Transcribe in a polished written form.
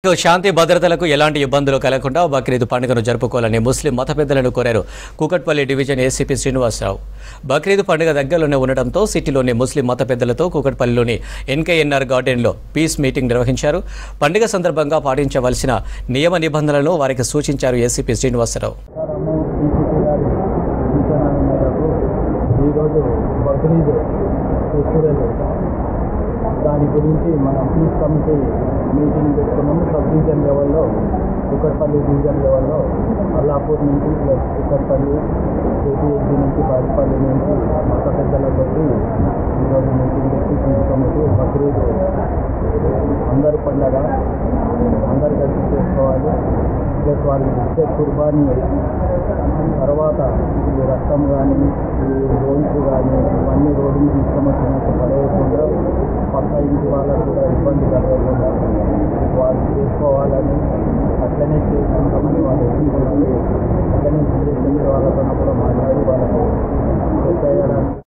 శాంతి భద్రతలకు ఎలాంటి ఇబ్బందులు కలగకుండా బక్రీద్ పండుగను జరుపుకోవాలని ముస్లిం మత పెద్దలను కోరారు కూకట్పల్లి డివిజన్ ఏసీపీ శ్రీనివాసరావు. బక్రీద్ పండుగ దగ్గరలోనే ఉండటంతో సిటీలోని ముస్లిం మత పెద్దలతో కూకట్పల్లిలోని ఎన్కేఎన్ఆర్ గార్డెన్లో పీస్ మీటింగ్ నిర్వహించారు. పండుగ సందర్భంగా పాటించవలసిన నియమ నిబంధనలను వారికి సూచించారు ఏసీపీ శ్రీనివాసరావు. దాని గురించి మనం పీస్ కమిటీ మీటింగ్ పెట్టుకున్నాము. సబ్ డివిజన్ లెవెల్లో, కూకట్పల్లి డివిజన్ లెవెల్లో, అల్లాపూర్ నుంచి ప్లస్ కూకట్పల్లి, కేపీహెచ్బీ నుంచి, బారిపల్లి నుంచి మత పెద్దలతో ఈరోజు మీటింగ్ పెట్టి పీస్ కమిటీ బక్రీద్ అందరి పండగ అందరు కలిసి చేసుకోవాలి. ప్లస్ వాళ్ళకి ఇచ్చే కుర్బానీ తర్వాత ఈ రక్తం కానీ ఈ బోన్స్ కానీ ఇవన్నీ రోడ్డు మీద ఇష్టం వచ్చినట్టు పడేయకుండా పక్క ఇంటి వాళ్ళకు కూడా ఇబ్బంది కలగకుండా వాళ్ళు చేసుకోవాలని